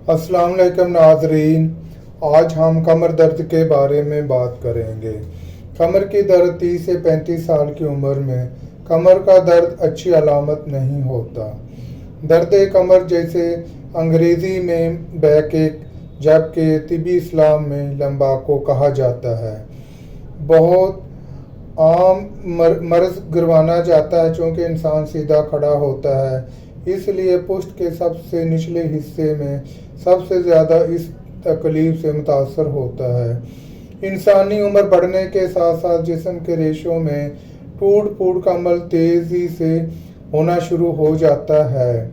अस्सलाम वालेकुम नाजरीन, आज हम कमर दर्द के बारे में बात करेंगे। कमर की दर्द 30 से 35 साल की उम्र में कमर का दर्द अच्छी अलामत नहीं होता। दर्द कमर जैसे अंग्रेज़ी में बैकएक जबकि तिबी इस्लाम में लंबाको कहा जाता है। बहुत आम मर्ज गिरवाना जाता है चूँकि इंसान सीधा खड़ा होता है, इसलिए पुश्त के सबसे निचले हिस्से में सबसे ज़्यादा इस तकलीफ से मुतासर होता है। इंसानी उम्र बढ़ने के साथ साथ जिस्म के रेशों में टूट फूट का अमल तेज़ी से होना शुरू हो जाता है।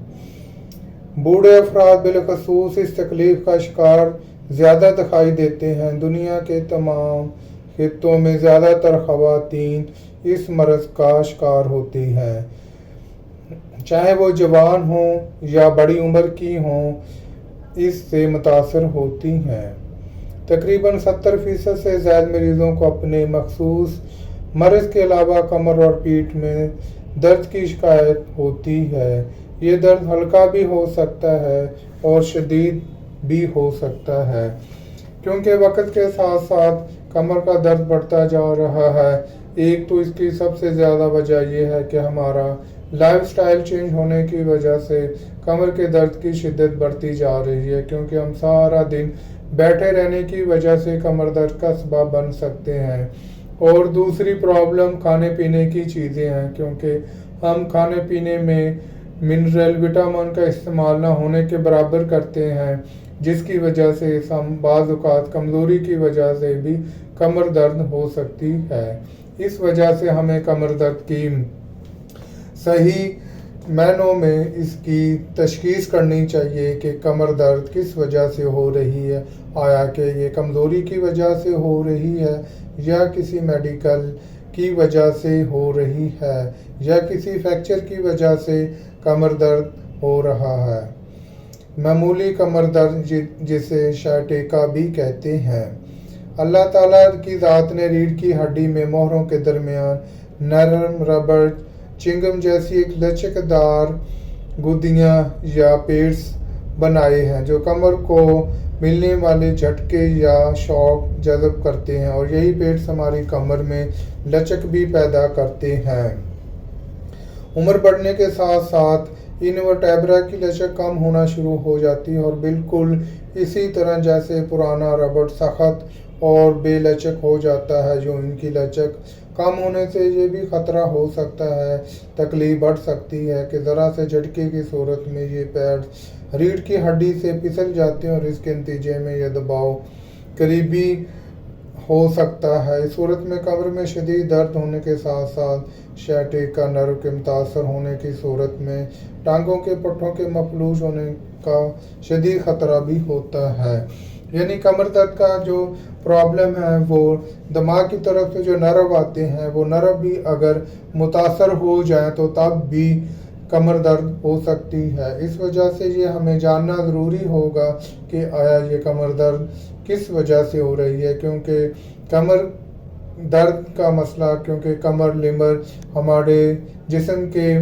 बूढ़े अफराद बिलखसूस इस तकलीफ का शिकार ज़्यादा दिखाई देते हैं। दुनिया के तमाम खित्तों में ज़्यादातर ख़वातीन इस मर्ज़ का शिकार होती हैं, चाहे वो जवान हों या बड़ी उम्र की हों, इससे मुतासर होती हैं। तकरीबन 70% से ज़्यादा मरीज़ों को अपने मखसूस मर्ज़ के अलावा कमर और पीठ में दर्द की शिकायत होती है। ये दर्द हल्का भी हो सकता है और शदीद भी हो सकता है। क्योंकि वक्त के साथ साथ कमर का दर्द बढ़ता जा रहा है, एक तो इसकी सबसे ज़्यादा वजह यह है कि हमारा लाइफस्टाइल चेंज होने की वजह से कमर के दर्द की शिद्दत बढ़ती जा रही है, क्योंकि हम सारा दिन बैठे रहने की वजह से कमर दर्द का सबब बन सकते हैं। और दूसरी प्रॉब्लम खाने पीने की चीज़ें हैं, क्योंकि हम खाने पीने में मिनरल विटामिन का इस्तेमाल ना होने के बराबर करते हैं, जिसकी वजह से हम बाज़ औक़ात कमज़ोरी की वजह से भी कमर दर्द हो सकती है। इस वजह से हमें कमर दर्द की सही मायनों में इसकी तशख़ीस करनी चाहिए कि कमर दर्द किस वजह से हो रही है। आया कि ये कमज़ोरी की वजह से हो रही है या किसी मेडिकल की वजह से हो रही है या किसी फ्रैक्चर की वजह से कमर दर्द हो रहा है। मामूली कमर दर्द जिसे शायटेका भी कहते हैं। अल्लाह ताला की ज़ात ने रीढ़ की हड्डी में मोहरों के दरमियान नरम रबड़ चिंगम जैसी एक लचकदार गुदियाँ या पेड्स बनाए हैं जो कमर को मिलने वाले झटके या शॉक जज़ब करते हैं, और यही पेड्स हमारी कमर में लचक भी पैदा करते हैं। उम्र बढ़ने के साथ साथ इन वर्टेब्रा की लचक कम होना शुरू हो जाती है और बिल्कुल इसी तरह जैसे पुराना रबड़ सख्त और बेलचक हो जाता है। जो इनकी लचक कम होने से ये भी ख़तरा हो सकता है, तकलीफ बढ़ सकती है कि ज़रा से झटके की सूरत में ये पैड रीढ़ की हड्डी से फिसल जाते हैं और इसके नतीजे में यह दबाव करीबी हो सकता है। इस सूरत में कमर में शदीद दर्द होने के साथ साथ शायटेका नर्व के मुतासर होने की सूरत में टांगों के पट्टों के मफलूज होने का शदीद ख़तरा भी होता है। यानी कमर दर्द का जो प्रॉब्लम है वो दिमाग की तरफ से जो नर्व आते हैं वो नर्व भी अगर मुतासर हो जाए तो तब भी कमर दर्द हो सकती है। इस वजह से ये हमें जानना ज़रूरी होगा कि आया ये कमर दर्द किस वजह से हो रही है। क्योंकि कमर दर्द का मसला, क्योंकि कमर लिमर हमारे जिस्म के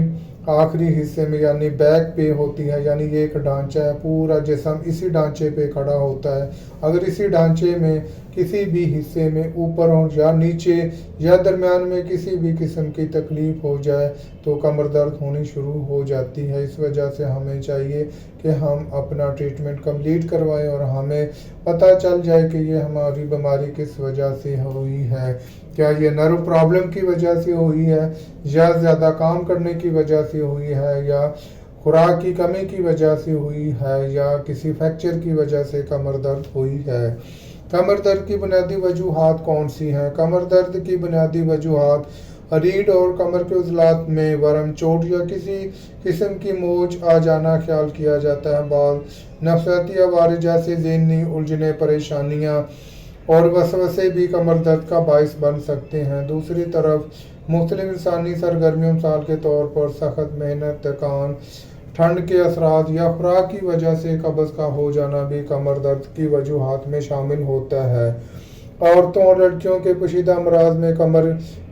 आखिरी हिस्से में यानी बैक पे होती है, यानी ये एक ढांचा है, पूरा जिस्म इसी ढांचे पे खड़ा होता है। अगर इसी ढांचे में किसी भी हिस्से में ऊपर हो या नीचे या दरमियान में किसी भी किस्म की तकलीफ़ हो जाए तो कमर दर्द होनी शुरू हो जाती है। इस वजह से हमें चाहिए कि हम अपना ट्रीटमेंट कंप्लीट करवाएं और हमें पता चल जाए कि ये हमारी बीमारी किस वजह से हुई है। क्या ये नर्व प्रॉब्लम की वजह से हुई है या ज़्यादा काम करने की वजह से हुई है या खुराक की कमी की वजह से हुई है या किसी फ्रैक्चर की वजह से कमर दर्द हुई है। कमर दर्द की बुनियादी वजूहात कौन सी हैं? कमर दर्द की बुनियादी वजूहात रीढ़ और कमर के उज़लात में वरम, चोट या किसी किस्म की मोच आ जाना ख्याल किया जाता है। बाल नफसियाती अवारे जैसे ज़हनी उलझने, परेशानियाँ और वसवसे भी कमर दर्द का बाइस बन सकते हैं। दूसरी तरफ मुख्तलिफ इंसानी सरगर्मियों मिसाल के तौर पर सख्त मेहनत, थकान, ठंड के असरात या खुराक की वजह से कब्ज़ का हो जाना भी कमर दर्द की वजूहात में शामिल होता है। औरतों और लड़कियों के पोशीदा अमराज में कमर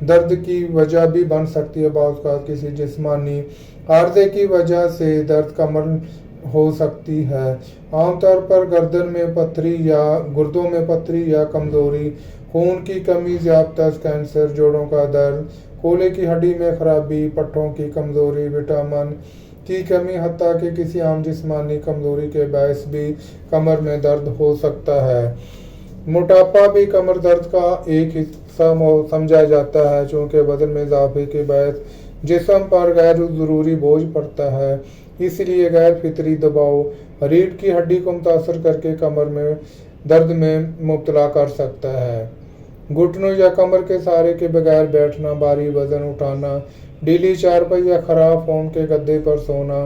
दर्द की वजह भी बन सकती है। बाज़ औक़ात किसी जिस्मानी आर्ज़े की वजह से दर्द कमर हो सकती है। आमतौर पर गर्दन में पथरी या गुर्दों में पथरी या कमजोरी, खून की कमी, ज़्यादातर कैंसर, जोड़ों का दर्द, कोले की हड्डी में खराबी, पट्टों की कमजोरी, विटामिन की कमी, हत्ता कि किसी आम जिस्मानी कमजोरी के बायस भी कमर में दर्द हो सकता है। मोटापा भी कमर दर्द का एक हिस्सा समझा जाता है, चूँकि वजन में इजाफे के बायस जिस्म पर गैर ज़रूरी बोझ पड़ता है। इसलिए गैर फितरी दबाव रीढ़ की हड्डी को मुतासर करके कमर में दर्द में मुब्तला कर सकता है। घुटनों या कमर के सहारे के बगैर बैठना, भारी वजन उठाना, ढीली चारपाई या खराब फोम के गद्दे पर सोना,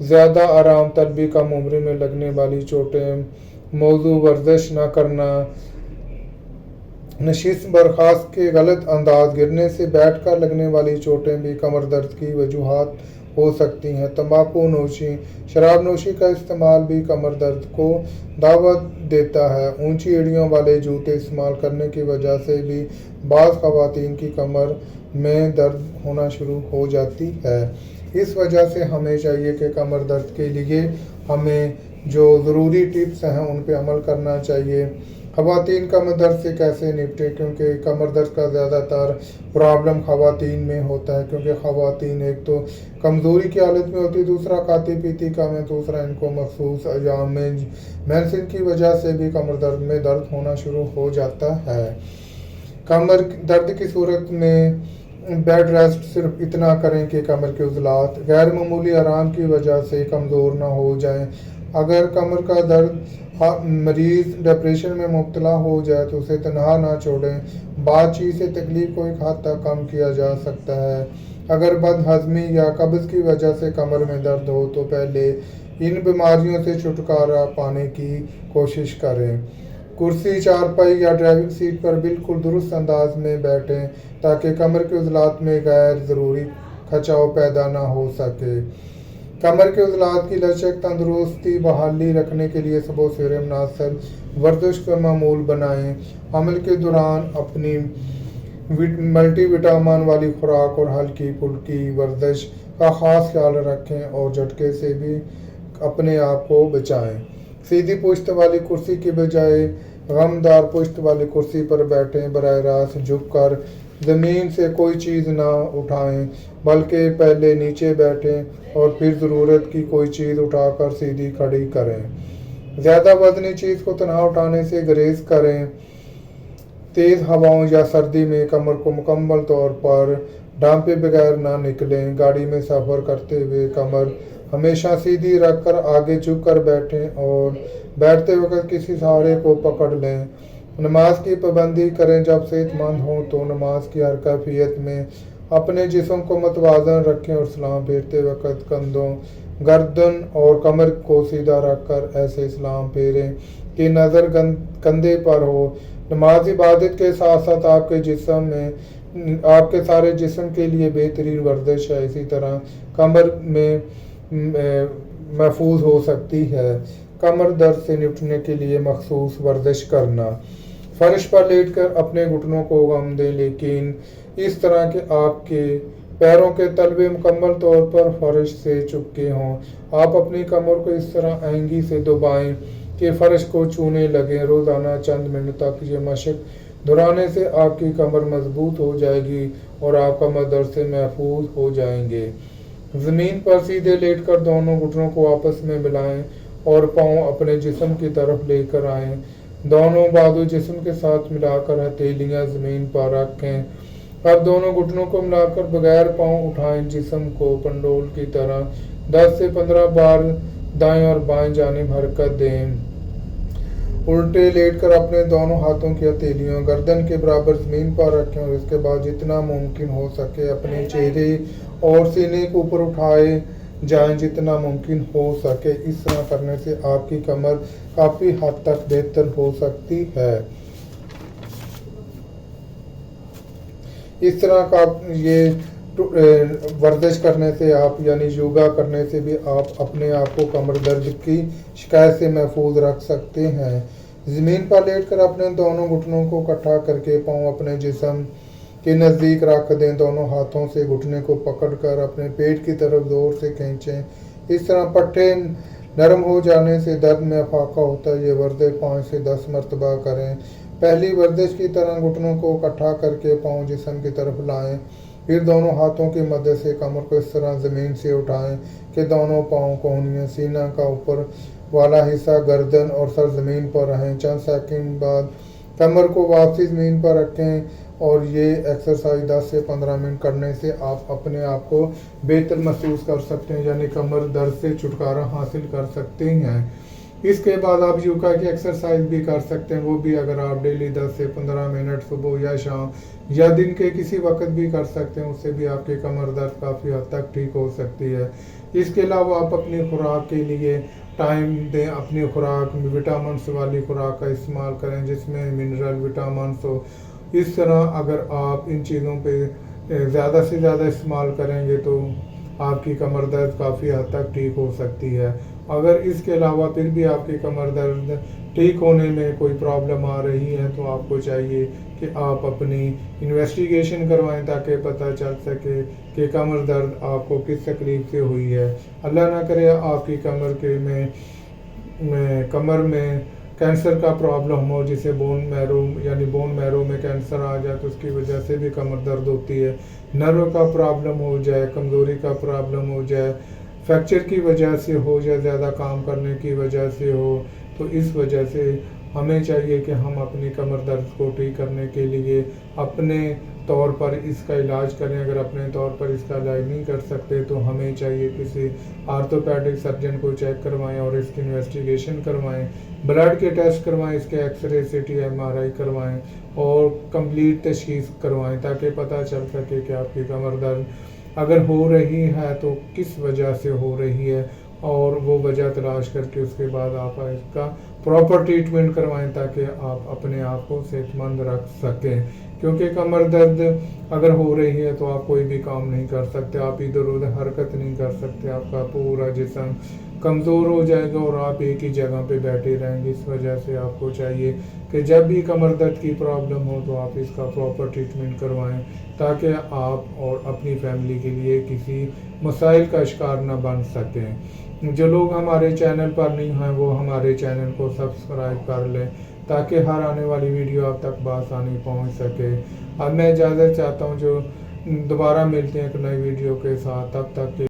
ज़्यादा आराम तलबी, कम उम्र में लगने वाली चोटें, मौजू वर्जिश न करना, नशिस्त बर्खास्त के गलत अंदाज, गिरने से बैठ कर लगने वाली चोटें भी कमर दर्द की वजूहात हो सकती हैं। तंबाकू नोशी, शराब नोशी का इस्तेमाल भी कमर दर्द को दावत देता है। ऊंची एड़ियों वाले जूते इस्तेमाल करने की वजह से भी बाज़ ख़वातीन की कमर में दर्द होना शुरू हो जाती है। इस वजह से हमें चाहिए कि कमर दर्द के लिए हमें जो ज़रूरी टिप्स हैं उन पर अमल करना चाहिए। ख़वातीन कमर दर्द से कैसे निपटें, क्योंकि कमर दर्द का ज़्यादातर प्रॉब्लम ख़वातीन में होता है, क्योंकि ख़वातीन एक तो कमज़ोरी की हालत में होती है, दूसरा खाती पीती कम है, दूसरा इनको मखसूस अय्याम में मेंसेस की वजह से भी कमर दर्द में दर्द होना शुरू हो जाता है। कमर दर्द की सूरत में बेड रेस्ट सिर्फ इतना करें कि कमर के उज़लात गैर मामूली आराम की वजह से कमज़ोर ना हो जाएं। अगर कमर का दर्द मरीज़ डिप्रेशन में मुब्तला हो जाए तो उसे तनहा ना छोड़ें। बातचीत से तकलीफ को एक हद तक कम किया जा सकता है। अगर बदहज़मी या कब्ज़ की वजह से कमर में दर्द हो तो पहले इन बीमारियों से छुटकारा पाने की कोशिश करें। कुर्सी, चारपाई या ड्राइविंग सीट पर बिल्कुल दुरुस्त अंदाज में बैठें ताकि कमर के उज़लात में गैर ज़रूरी खचाव पैदा ना हो सके। कमर के उज़लात की लचक, तंदुरुस्ती बहाली रखने के लिए सुबह सवेरे मुनासिब वर्जिश का मामूल बनाएं। अमल के दौरान अपनी मल्टी विटामिन वाली खुराक और हल्की फुल्की वर्जिश का ख़ास ख्याल रखें और झटके से भी अपने आप को बचाएं। सीधी पुश्त वाली कुर्सी की बजाय गमदार पुश्त वाली कुर्सी पर बैठें। बराह रास्त झुककर ज़मीन से कोई चीज़ ना उठाएं, बल्कि पहले नीचे बैठें और फिर ज़रूरत की कोई चीज़ उठाकर सीधी खड़ी करें। ज़्यादा वज़नी चीज़ को तनहा उठाने से गुरेज करें। तेज़ हवाओं या सर्दी में कमर को मुकम्मल तौर पर ढांपे बगैर ना निकलें। गाड़ी में सफ़र करते हुए कमर हमेशा सीधी रखकर आगे झुक कर बैठें और बैठते वक्त किसी सहारे को पकड़ लें। नमाज की पाबंदी करें। जब सेहतमंद हों तो नमाज की हर कैफियत में अपने जिस्म को मतवाज़न रखें और सलाम फेरते वक्त कंधों, गर्दन और कमर को सीधा रखकर ऐसे सलाम फेरें कि नज़र कंधे पर हो। नमाज इबादत के साथ साथ आपके सारे जिस्म के लिए बेहतरीन वर्जिश है। इसी तरह कमर में महफूज हो सकती है। कमर दर्द से निपटने के लिए मखसूस वर्जिश करना। फर्श पर लेटकर अपने घुटनों को गम दें, लेकिन इस तरह के आपके पैरों के तलवे मुकम्मल तौर पर फर्श से चिपके हों। आप अपनी कमर को इस तरह आहंगी से दबाएं कि फर्श को छूने लगें। रोज़ाना चंद मिनट तक ये मशक दोहराने से आपकी कमर मजबूत हो जाएगी और आप कमर दर्द से महफूज हो जाएंगे। ज़मीन पर सीधे लेटकर दोनों घुटनों को आपस में मिलाएं और पाँव अपने जिस्म की तरफ लेकर आएं। दोनों बाजू जिस्म के साथ मिलाकर हथेलियां ज़मीन पर रखें। अब दोनों घुटनों को मिलाकर बगैर पाँव उठाएं। जिस्म को पंडोल की तरह 10 से 15 बार दाएं और बाएं जानिब हरकत दें। उल्टे लेटकर अपने दोनों हाथों की हथेलियों गर्दन के बराबर ज़मीन पर रखें और इसके बाद जितना मुमकिन हो सके अपने चेहरे और सीने को ऊपर उठाए जाएं जितना मुमकिन हो सके। इस तरह करने से आपकी कमर काफ़ी हद तक बेहतर हो सकती है। इस तरह का ये वर्जिश करने से आप यानी योगा करने से भी आप अपने आप को कमर दर्द की शिकायत से महफूज रख सकते हैं। ज़मीन पर लेटकर अपने दोनों घुटनों को इकट्ठा करके पाँव अपने जिस्म के नज़दीक रख दें। दोनों हाथों से घुटने को पकड़कर अपने पेट की तरफ जोर से खींचें। इस तरह पट्टे नरम हो जाने से दर्द में अफाका होता है। ये वर्जिश 5 से 10 मरतबा करें। पहली वर्जिश की तरह घुटनों को इकट्ठा करके पाँव जिस्म की तरफ लाएं। फिर दोनों हाथों की मदद से कमर को इस तरह ज़मीन से उठाएं कि दोनों पाँव कोहनियों, सीना का ऊपर वाला हिस्सा, गर्दन और सर ज़मीन पर रहें। चंद सेकंड बाद कमर को वापसी ज़मीन पर रखें और ये एक्सरसाइज 10 से 15 मिनट करने से आप अपने आप को बेहतर महसूस कर सकते हैं, यानी कमर दर्द से छुटकारा हासिल कर सकते हैं। इसके बाद आप योगा की एक्सरसाइज भी कर सकते हैं, वो भी अगर आप डेली 10 से 15 मिनट सुबह या शाम या दिन के किसी वक्त भी कर सकते हैं, उससे भी आपकी कमर दर्द काफ़ी हद तक ठीक हो सकती है। इसके अलावा आप अपनी खुराक के लिए टाइम दें, अपनी खुराक विटामिन वाली खुराक का इस्तेमाल करें जिसमें मिनरल विटामिन हो। इस तरह अगर आप इन चीज़ों पे ज़्यादा से ज़्यादा इस्तेमाल करेंगे तो आपकी कमर दर्द काफ़ी हद तक ठीक हो सकती है। अगर इसके अलावा फिर भी आपकी कमर दर्द ठीक होने में कोई प्रॉब्लम आ रही है तो आपको चाहिए कि आप अपनी इन्वेस्टिगेशन करवाएं ताकि पता चल सके कि कमर दर्द आपको किस तकलीफ से हुई है। अल्लाह ना करे आपकी कमर में कैंसर का प्रॉब्लम हो, जिसे बोन मैरो में कैंसर आ जाए तो उसकी वजह से भी कमर दर्द होती है। नर्व का प्रॉब्लम हो जाए, कमज़ोरी का प्रॉब्लम हो जाए, फ्रैक्चर की वजह से हो या ज़्यादा काम करने की वजह से हो, तो इस वजह से हमें चाहिए कि हम अपनी कमर दर्द को ठीक करने के लिए अपने तौर पर इसका इलाज करें। अगर अपने तौर पर इसका इलाज नहीं कर सकते तो हमें चाहिए किसी आर्थोपैडिक सर्जन को चेक करवाएं और इसकी इन्वेस्टिगेशन करवाएं, ब्लड के टेस्ट करवाएं, इसके एक्सरे CT MRI करवाएं और कंप्लीट तशखीस करवाएं ताकि पता चल सके कि आपकी कमर दर्द अगर हो रही है तो किस वजह से हो रही है और वो वजह तलाश करके उसके बाद आप इसका प्रॉपर ट्रीटमेंट करवाएं ताकि आप अपने आप को सेहतमंद रख सकें। क्योंकि कमर दर्द अगर हो रही है तो आप कोई भी काम नहीं कर सकते, आप इधर उधर हरकत नहीं कर सकते, आपका पूरा जिस्म कमज़ोर हो जाएगा और आप एक ही जगह पे बैठे रहेंगे। इस वजह से आपको चाहिए कि जब भी कमर दर्द की प्रॉब्लम हो तो आप इसका प्रॉपर ट्रीटमेंट करवाएं ताकि आप और अपनी फैमिली के लिए किसी मसाइल का शिकार न बन सकें। जो लोग हमारे चैनल पर नहीं हैं वो हमारे चैनल को सब्सक्राइब कर लें ताकि हर आने वाली वीडियो आप तक बआसानी पहुंच सके। अब मैं इजाज़त चाहता हूं, जो दोबारा मिलते हैं एक नई वीडियो के साथ, तब तक